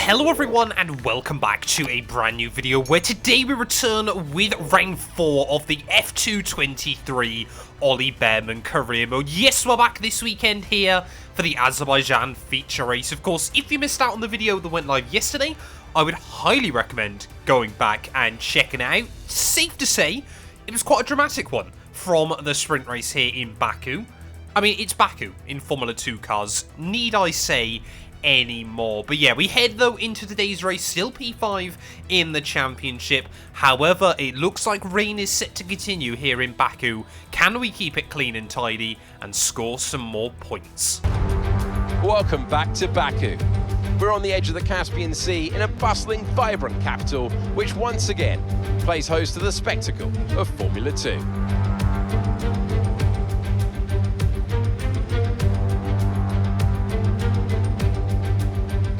Hello everyone and welcome back to a brand new video where today we return with round 4 of the F223 Ollie Bearman career mode. Yes, we're back this weekend here for the Azerbaijan feature race. Of course, if you missed out on the video that went live yesterday, I would highly recommend going back and checking it out. Safe to say, it was quite a dramatic one from the sprint race here in Baku. I mean, it's Baku in Formula 2 cars. Need I say anymore? But yeah, we head though into today's race, still P5 in the championship. However, it looks like rain is set to continue here in Baku. Can we keep it clean and tidy and score some more points? Welcome back to Baku. We're on the edge of the Caspian Sea in a bustling, vibrant capital, which once again plays host to the spectacle of Formula 2.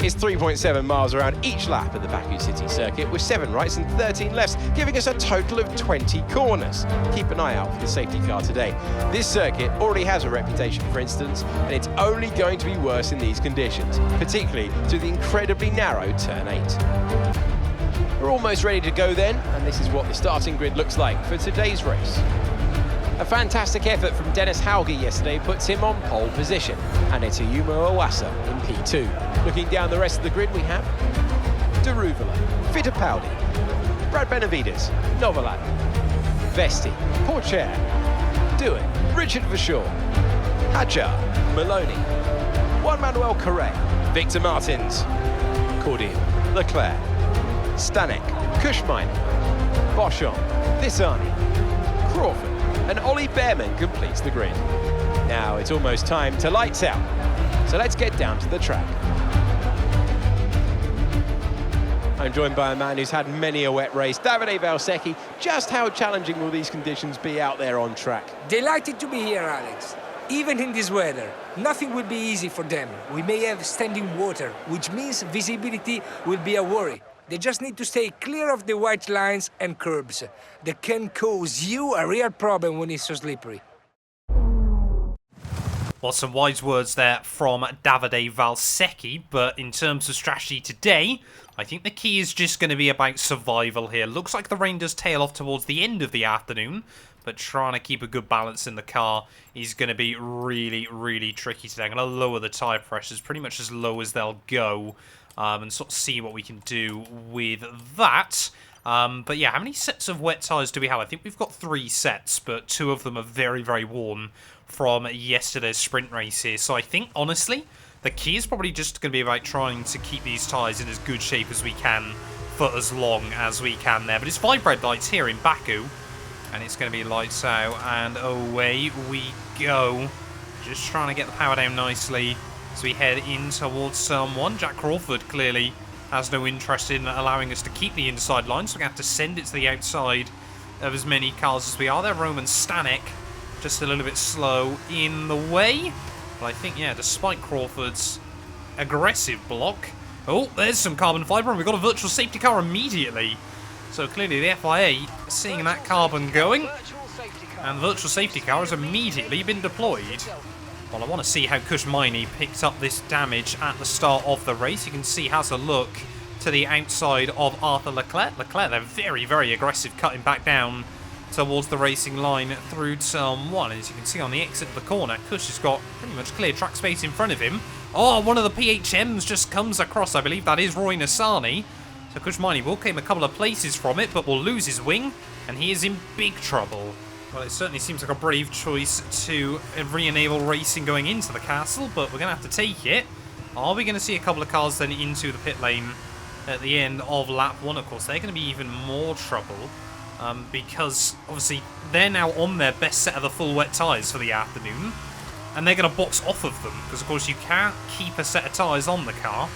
It's 3.7 miles around each lap of the Baku City circuit, with 7 rights and 13 lefts, giving us a total of 20 corners. Keep an eye out for the safety car today. This circuit already has a reputation for incidents, and it's only going to be worse in these conditions, particularly through the incredibly narrow turn 8. We're almost ready to go then, and this is what the starting grid looks like for today's race. A fantastic effort from Dennis Hauge yesterday puts him on pole position, and it's Ayumu Iwasa in P2. Looking down the rest of the grid, we have Daruvula, Fittipaldi, Brad Benavides, Novalad, Vesti, Porcher, Dewitt, Richard Verschoor, Hadjar, Maloney, Juan Manuel Correa, Victor Martins, Cordial, Leclerc, Stanek, Kushmine, Boschon, Visani, Crawford, and Ollie Bearman completes the grid. Now it's almost time to lights out, so let's get down to the track. I'm joined by a man who's had many a wet race, Davide Valsecchi. Just how challenging will these conditions be out there on track? Delighted to be here, Alex. Even in this weather, nothing will be easy for them. We may have standing water, which means visibility will be a worry. They just need to stay clear of the white lines and curbs. They can cause you a real problem when it's so slippery. Well, some wise words there from Davide Valsecchi, but in terms of strategy today, I think the key is just going to be about survival here. Looks like the rain does tail off towards the end of the afternoon, but trying to keep a good balance in the car is going to be really, really tricky today. I'm going to lower the tyre pressures pretty much as low as they'll go. And sort of see what we can do with that. But yeah, how many sets of wet tyres do we have? I think we've got 3 sets, but 2 of them are very, very worn from yesterday's sprint race here. So I think, honestly, the key is probably just going to be about trying to keep these tyres in as good shape as we can for as long as we can there. But it's 5 red lights here in Baku, and it's going to be lights out, and away we go. Just trying to get the power down nicely. So we head in towards turn 1. Jack Crawford clearly has no interest in allowing us to keep the inside line, so we're going to have to send it to the outside of as many cars as we are there. Roman Stanek just a little bit slow in the way. But I think, yeah, despite Crawford's aggressive block... Oh, there's some carbon fibre, and we've got a virtual safety car immediately. So clearly the FIA seeing that carbon going, and the virtual safety car has immediately been deployed. Well, I want to see how Kushmine picked up this damage at the start of the race. You can see he has a look to the outside of Arthur Leclerc. Leclerc, they're very, very aggressive, cutting back down towards the racing line through turn 1. As you can see on the exit of the corner, Kush has got pretty much clear track space in front of him. Oh, one of the PHMs just comes across. I believe that is Roy Nassani. So Kushmine will claim a couple of places from it, but will lose his wing, and he is in big trouble. Well, it certainly seems like a brave choice to re-enable racing going into the castle, but we're going to have to take it. Are we going to see a couple of cars then into the pit lane at the end of lap 1? Of course, they're going to be even more trouble because, obviously, they're now on their best set of the full wet tyres for the afternoon, and they're going to box off of them because, of course, you can't keep a set of tyres on the car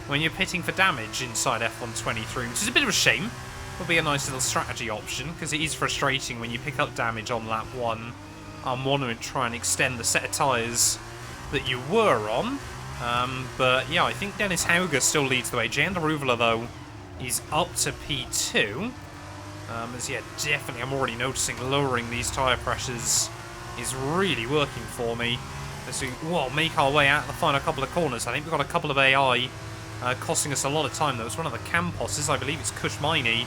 when you're pitting for damage inside F123, which is a bit of a shame. Will be a nice little strategy option, because it is frustrating when you pick up damage on lap 1 and want to try and extend the set of tyres that you were on. But yeah, I think Dennis Hauge still leads the way. Jan Daruvula, though, is up to P2. As yeah, definitely I'm already noticing lowering these tyre pressures is really working for me. As we make our way out the final couple of corners. I think we've got a couple of AI costing us a lot of time. That was one of the Camposes, I believe it's Kushmini,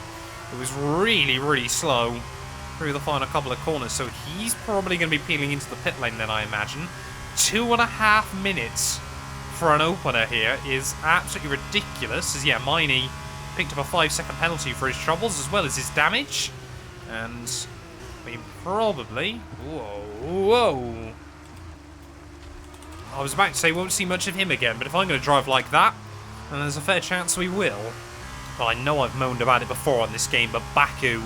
who was really, really slow through the final couple of corners, so he's probably going to be peeling into the pit lane then, I imagine. 2.5 minutes for an opener here is absolutely ridiculous, as yeah, Miney picked up a 5-second penalty for his troubles as well as his damage, and we probably... Whoa. I was about to say won't see much of him again, but if I'm going to drive like that, then there's a fair chance we will. Well, I know I've moaned about it before on this game, but Baku,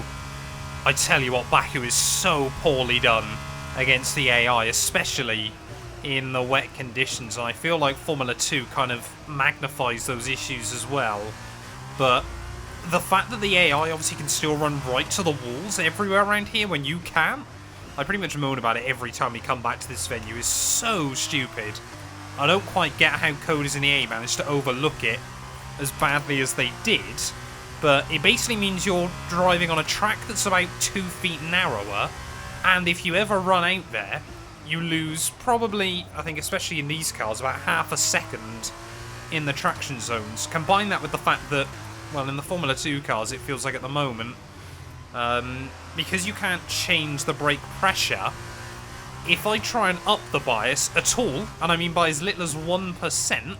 I tell you what, Baku is so poorly done against the AI, especially in the wet conditions. And I feel like Formula 2 kind of magnifies those issues as well. But the fact that the AI obviously can still run right to the walls everywhere around here when you can't, I pretty much moan about it every time we come back to this venue, is so stupid. I don't quite get how coders in the A managed to overlook it as badly as they did, but it basically means you're driving on a track that's about 2 feet narrower, and if you ever run out there, you lose probably, I think especially in these cars, about half a second in the traction zones. Combine that with the fact that, well, in the Formula 2 cars it feels like at the moment, because you can't change the brake pressure, if I try and up the bias at all, and I mean by as little as 1%,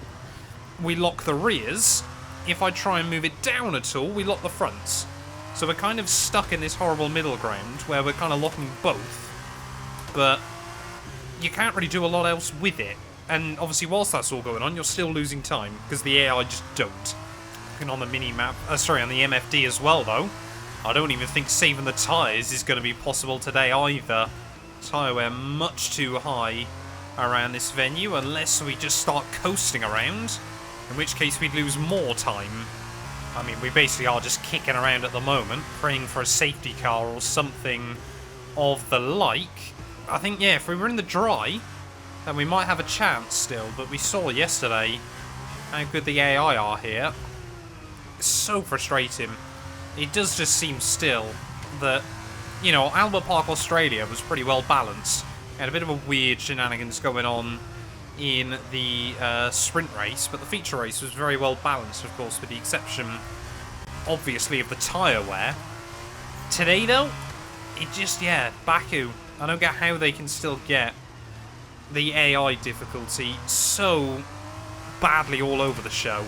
we lock the rears. If I try and move it down at all, we lock the fronts. So we're kind of stuck in this horrible middle ground where we're kind of locking both, but you can't really do a lot else with it. And obviously whilst that's all going on, you're still losing time because the AI just don't. Looking on the mini-map, on the MFD as well though, I don't even think saving the tyres is going to be possible today either. Tyre wear much too high around this venue unless we just start coasting around, in which case we'd lose more time. I mean, we basically are just kicking around at the moment, praying for a safety car or something of the like. I think, yeah, if we were in the dry, then we might have a chance still, but we saw yesterday how good the AI are here. It's so frustrating. It does just seem still that, you know, Albert Park, Australia was pretty well balanced. Had a bit of a weird shenanigans going on in the sprint race, but the feature race was very well balanced, of course, with the exception, obviously, of the tyre wear. Today, though, it just, yeah, Baku, I don't get how they can still get the AI difficulty so badly all over the show.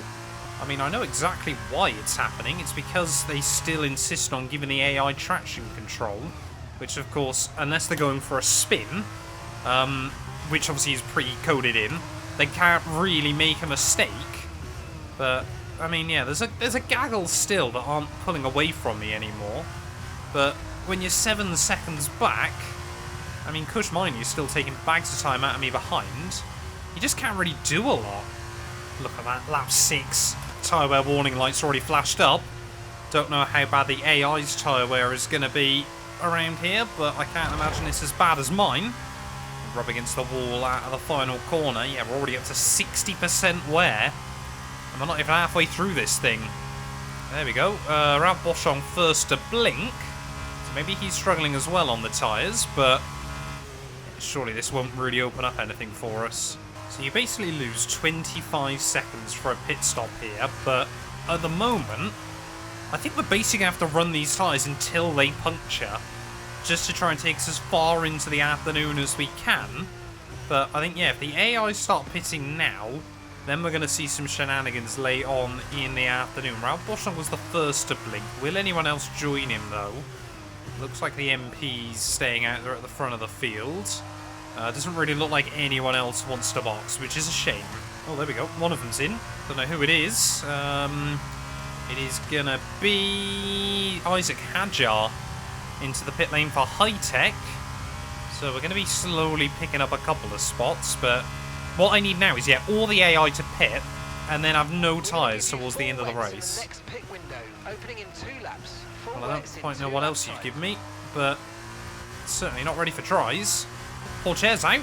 I mean, I know exactly why it's happening. It's because they still insist on giving the AI traction control, which, of course, unless they're going for a spin, which obviously is pre-coded in, they can't really make a mistake. But, I mean, yeah, there's a gaggle still that aren't pulling away from me anymore. But when you're 7 seconds back, I mean, Kushmini is still taking bags of time out of me behind. You just can't really do a lot. Look at that, lap 6. Tyre wear warning lights already flashed up. Don't know how bad the AI's tyre wear is going to be around here, but I can't imagine it's as bad as mine. Rub against the wall out of the final corner. Yeah, we're already up to 60% wear, and we're not even halfway through this thing. There we go. Ralph Boschong first to blink. So maybe he's struggling as well on the tyres, but surely this won't really open up anything for us. So you basically lose 25 seconds for a pit stop here, but at the moment, I think we're basically going to have to run these tyres until they puncture, just to try and take us as far into the afternoon as we can. But I think, yeah, if the AI start pitting now, then we're going to see some shenanigans late on in the afternoon. Ralph Boschong was the first to blink. Will anyone else join him, though? Looks like the MP's staying out there at the front of the field. Doesn't really look like anyone else wants to box, which is a shame. Oh, there we go. One of them's in. Don't know who it is. It is going to be Isaac Hadjar into the pit lane for High-Tech. So we're going to be slowly picking up a couple of spots, but what I need now is, yeah, all the AI to pit, and then have no tyres towards the end of the race. Well, I don't quite know what else you've given me, but certainly not ready for tries. Porcher's out.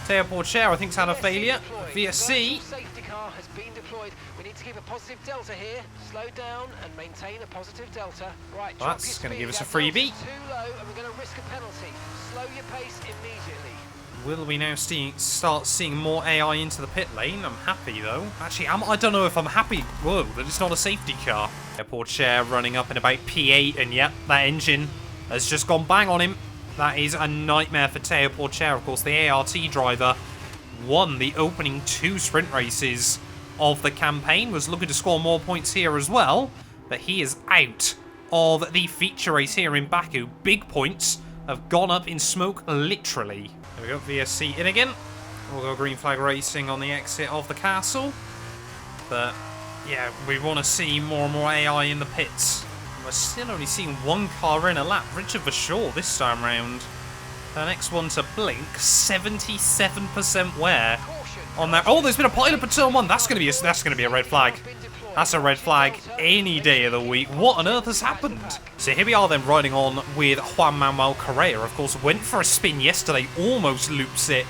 Teo Porcher, I think's had a failure via C. Safety car has been deployed. We need to keep a positive delta here. Slow down and maintain a positive delta. Right, well, that's going to give us a freebie. Too low, and we're going to risk a penalty. Slow your pace immediately. Will we now start seeing more AI into the pit lane? I'm happy, though. Actually, I don't know if I'm happy, whoa, that it's not a safety car. Airport share running up in about P8, and yep, that engine has just gone bang on him. That is a nightmare for Teo Porcher. Of course, the ART driver won the opening 2 sprint races of the campaign, was looking to score more points here as well, but he is out of the feature race here in Baku. Big points have gone up in smoke, literally. There we go, VSC in again. We'll go green flag racing on the exit of the castle. But yeah, we want to see more and more AI in the pits. We're still only seeing 1 car in a lap. Richard Verschoor this time round. The next one to blink, 77% wear on that. Oh, there's been a pilot for turn 1. That's gonna be a red flag. That's a red flag any day of the week. What on earth has happened? So here we are then riding on with Juan Manuel Correa. Of course, went for a spin yesterday, almost loops it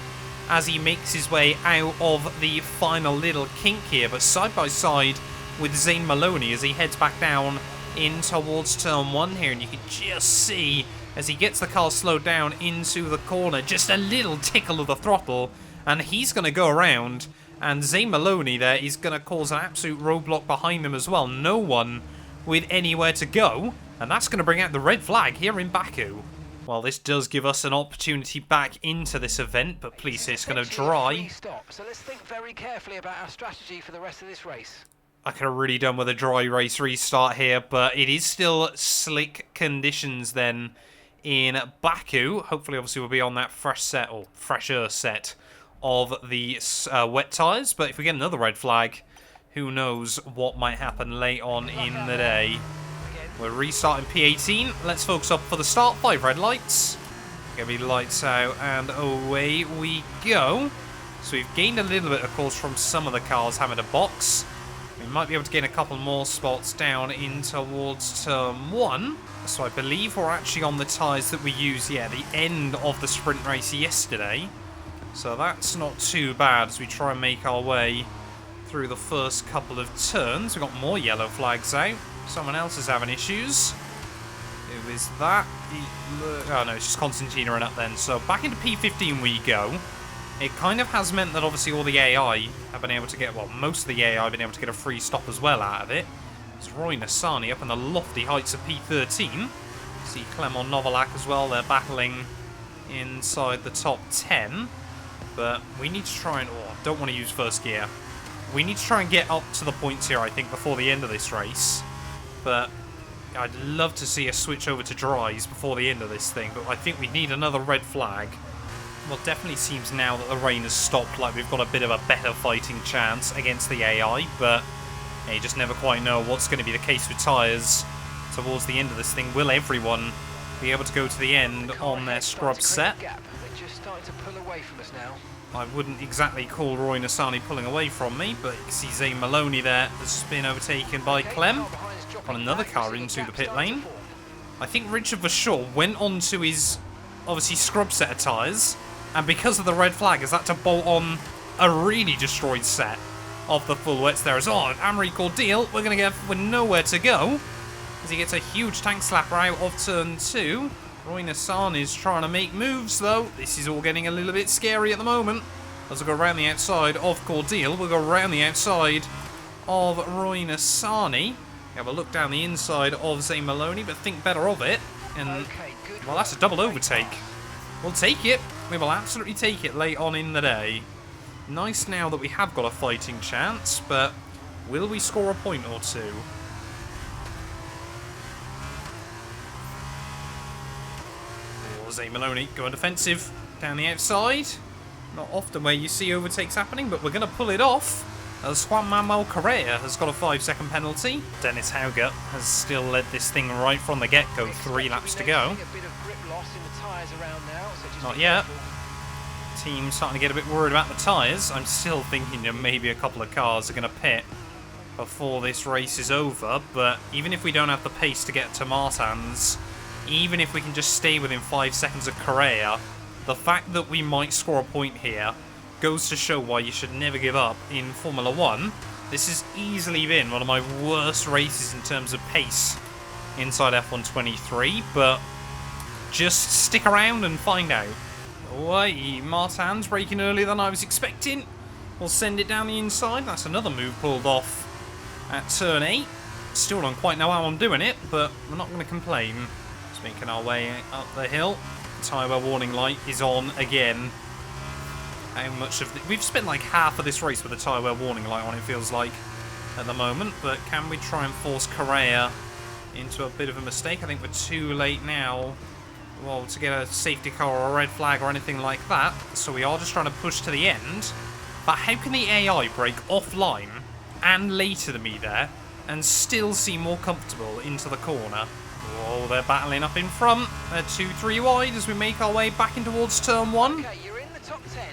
as he makes his way out of the final little kink here. But side by side with Zane Maloney as he heads back down in towards turn 1 here. And you can just see as he gets the car slowed down into the corner, just a little tickle of the throttle, and he's going to go around. And Zane Maloney there is going to cause an absolute roadblock behind him as well. No one with anywhere to go. And that's going to bring out the red flag here in Baku. Well, this does give us an opportunity back into this event, but please, it's going to dry. So let's think very carefully about our strategy for the rest of this race. I could have really done with a dry race restart here, but it is still slick conditions then in Baku. Hopefully, obviously, we'll be on that fresh set, or fresher set of the wet tyres. But if we get another red flag, who knows what might happen late on in the day. We're restarting P18. Let's focus up for the start. 5 red lights. Gonna be lights out and away we go. So we've gained a little bit, of course, from some of the cars having a box. We might be able to gain a couple more spots down in towards turn 1. So I believe we're actually on the tyres that we used, yeah, the end of the sprint race yesterday. So that's not too bad as we try and make our way through the first couple of turns. We've got more yellow flags out. Someone else is having issues. Who is that? Oh no, it's just Constantine running up then. So back into P15 we go. It kind of has meant that obviously all the AI have been able to get, well, most of the AI have been able to get a free stop as well out of it. It's Roy Nassani up in the lofty heights of P13. See Clement Novalak as well. They're battling inside the top 10. But we need to try and... Oh, I don't want to use first gear. We need to try and get up to the points here, I think, before the end of this race. But I'd love to see us switch over to dries before the end of this thing. But I think we need another red flag. Well, it definitely seems now that the rain has stopped, like we've got a bit of a better fighting chance against the AI. But yeah, you just never quite know what's going to be the case with tyres towards the end of this thing. Will everyone be able to go to the end on their scrub set? They're just starting to pull away from us now. I wouldn't exactly call Roy Nassani pulling away from me, but you can see Zane Maloney there has been overtaken by Clem on another car into the pit lane. I think Richard Verschoor went onto his, obviously, scrub set of tyres, and because of the red flag, has had to bolt on a really destroyed set of the full wets there as well. Amory Cordeal, we're going to get with nowhere to go, as he gets a huge tank slapper out of turn 2. Roy Nassani is trying to make moves, though. This is all getting a little bit scary at the moment. As we go around the outside of Cordeal, we'll go around the outside of Roy Nassani. Have a look down the inside of Zane Maloney, but think better of it. And, well, that's a double overtake. We'll take it. We will absolutely take it late on in the day. Nice now that we have got a fighting chance, but will we score a point or two? Zane Maloney going defensive down the outside. Not often where you see overtakes happening, but we're going to pull it off as Juan Manuel Correa has got a 5-second penalty. Dennis Hauger has still led this thing right from the get-go. 3 laps to go. Not yet. Team's starting to get a bit worried about the tyres. I'm still thinking that maybe a couple of cars are going to pit before this race is over, but even if we don't have the pace to get to Martins, even if we can just stay within 5 seconds of Correa, the fact that we might score a point here goes to show why you should never give up in Formula 1. This has easily been one of my worst races in terms of pace inside F1 23, but just stick around and find out. Oh, Martin's braking earlier than I was expecting. We'll send it down the inside. That's another move pulled off at turn 8. Still don't quite know how I'm doing it, but we're not going to complain. Just making our way up the hill. Tyre wear warning light is on again. How much of we've spent like half of this race with the tyre wear warning light on, it feels like, at the moment. But can we try and force Correa into a bit of a mistake? I think we're too late now, well, to get a safety car or a red flag or anything like that. So we are just trying to push to the end. But how can the AI brake offline and later than me there and still seem more comfortable into the corner? Oh, they're battling up in front. They're 2-3 wide as we make our way back in towards turn 1. Okay, you're in the top 10.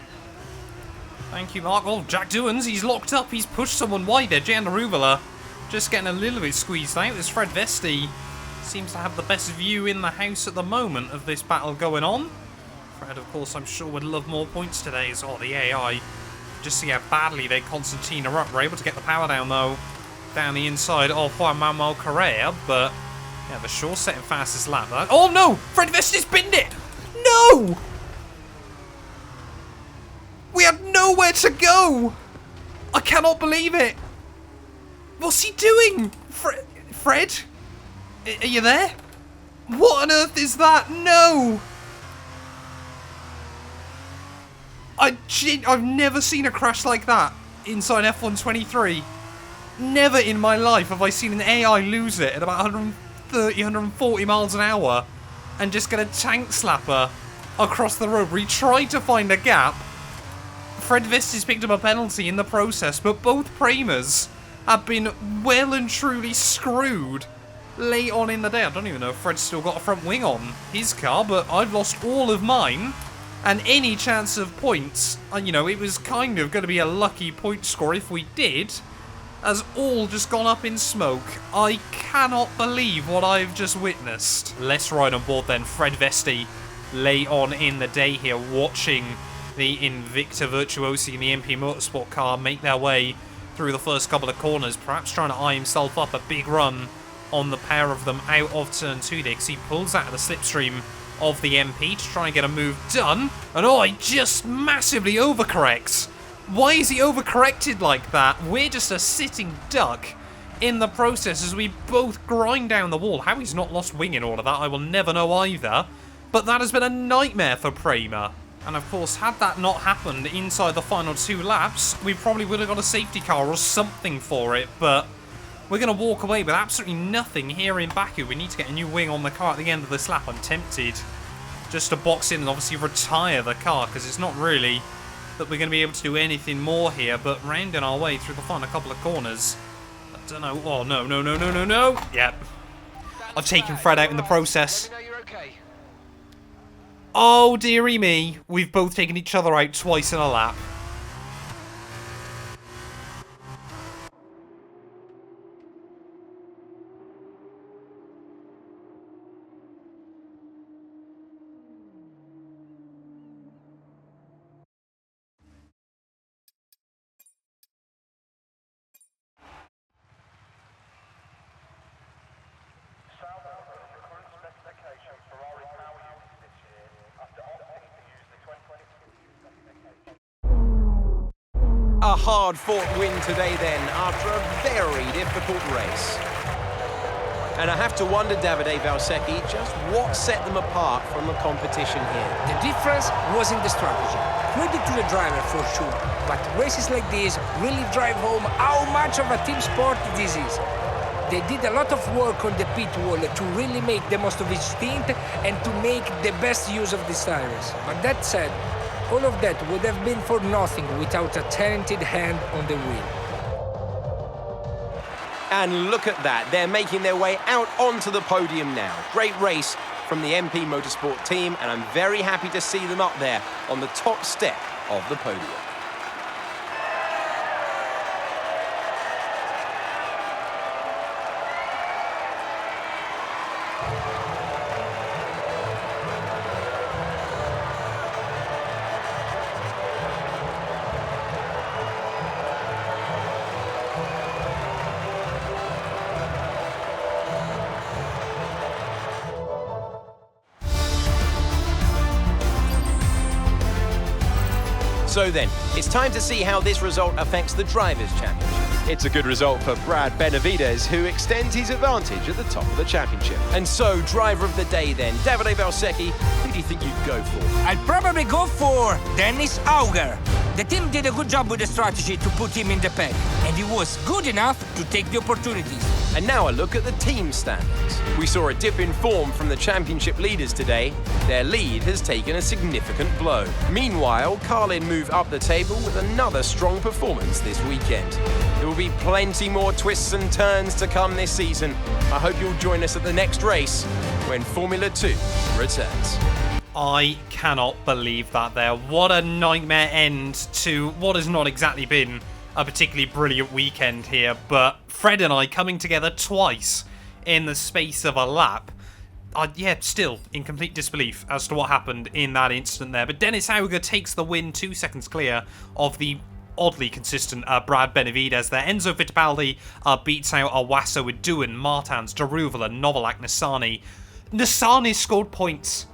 Thank you, Mark. Oh, Jack Doohan's, he's locked up. He's pushed someone wide there. Jan Arugula just getting a little bit squeezed out. This Fred Vesti seems to have the best view in the house at the moment of this battle going on. Fred, of course, I'm sure would love more points today. So, the AI, just see how badly they Constantine are up. We're able to get the power down, though, down the inside of Juan Manuel Correa, but yeah, the Shaw setting fastest lap. Oh no! Fred Vesti's binned it! No! We had nowhere to go! I cannot believe it! What's he doing? Fred? Are you there? What on earth is that? No! I've never seen a crash like that inside F123. Never in my life have I seen an AI lose it at about 130, 140 miles an hour and just get a tank slapper across the road. We tried to find a gap. Fred Vesti's picked up a penalty in the process, but both Premas have been well and truly screwed late on in the day. I don't even know if Fred's still got a front wing on his car, but I've lost all of mine. And any chance of points, you know, it was kind of going to be a lucky point score if we did, has all just gone up in smoke. I cannot believe what I've just witnessed. Let's ride on board then. Fred Vesti late on in the day here, watching the Invicta Virtuosi and the MP Motorsport car make their way through the first couple of corners, perhaps trying to eye himself up a big run on the pair of them out of turn 2 there, because he pulls out of the slipstream of the MP to try and get a move done. And oh, he just massively overcorrects. Why is he overcorrected like that? We're just a sitting duck in the process as we both grind down the wall. How he's not lost wing in all of that, I will never know either. But that has been a nightmare for PREMA. And of course, had that not happened inside the final 2 laps, we probably would have got a safety car or something for it. But we're going to walk away with absolutely nothing here in Baku. We need to get a new wing on the car at the end of this lap. I'm tempted just to box in and obviously retire the car, because it's not really that we're going to be able to do anything more here. But rounding our way through the final couple of corners, I don't know. Oh, no, no, no, no, no, no. Yep. I've taken Fred out in the process. Let me know you're okay. Oh, dearie me. We've both taken each other out twice in a lap. A hard-fought win today then, after a very difficult race. And I have to wonder, Davide Valsecchi, just what set them apart from the competition here. The difference was in the strategy. Credit to the driver for sure, but races like this really drive home how much of a team sport this is. They did a lot of work on the pit wall to really make the most of each stint and to make the best use of these tires. But that said, all of that would have been for nothing without a talented hand on the wheel. And look at that, they're making their way out onto the podium now. Great race from the MP Motorsport team, and I'm very happy to see them up there on the top step of the podium. So then, it's time to see how this result affects the Drivers' Championship. It's a good result for Brad Benavides, who extends his advantage at the top of the championship. And so, driver of the day then, Davide Valsecchi, who do you think you'd go for? I'd probably go for Dennis Auger. The team did a good job with the strategy to put him in the pack, and he was good enough to take the opportunities. And now a look at the team standings. We saw a dip in form from the championship leaders today. Their lead has taken a significant blow. Meanwhile, Carlin move up the table with another strong performance this weekend. There will be plenty more twists and turns to come this season. I hope you'll join us at the next race when Formula 2 returns. I cannot believe that there. What a nightmare end to what has not exactly been a particularly brilliant weekend here, but Fred and I coming together twice in the space of a lap. Yeah, still in complete disbelief as to what happened in that instant there. But Dennis Auger takes the win, 2 seconds clear of the oddly consistent Brad Benavides there. Enzo Fittipaldi beats out Awaso with Doohan, Martans, Daruvala, Novalak, Nassani. Nassani scored points.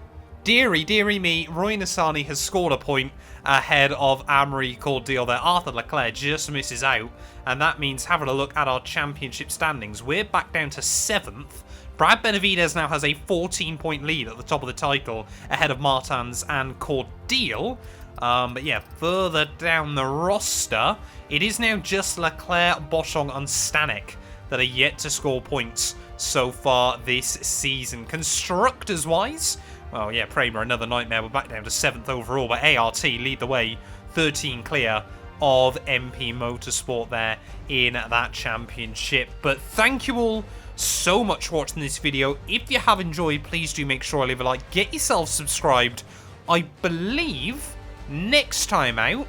Deary me, Roy Nassani has scored a point ahead of Amory Cordial there. Arthur Leclerc just misses out, and that means having a look at our championship standings. We're back down to 7th. Brad Benavides now has a 14-point lead at the top of the title, ahead of Martans and Cordial. But yeah, further down the roster, it is now just Leclerc, Boschong and Stanek that are yet to score points so far this season. Constructors-wise, well, yeah, PREMA, another nightmare. We're back down to 7th overall, but ART lead the way, 13 clear of MP Motorsport there in that championship. But thank you all so much for watching this video. If you have enjoyed, please do make sure to leave a like. Get yourself subscribed. I believe next time out,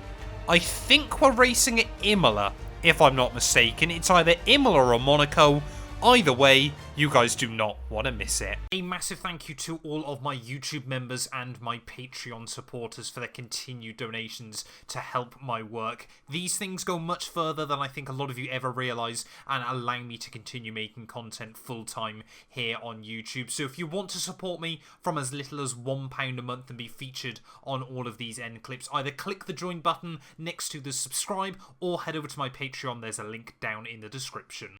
I think we're racing at Imola, if I'm not mistaken. It's either Imola or Monaco. Either way, you guys do not want to miss it. A massive thank you to all of my YouTube members and my Patreon supporters for their continued donations to help my work. These things go much further than I think a lot of you ever realise and allow me to continue making content full-time here on YouTube. So if you want to support me from as little as £1 a month and be featured on all of these end clips, either click the join button next to the subscribe or head over to my Patreon. There's a link down in the description.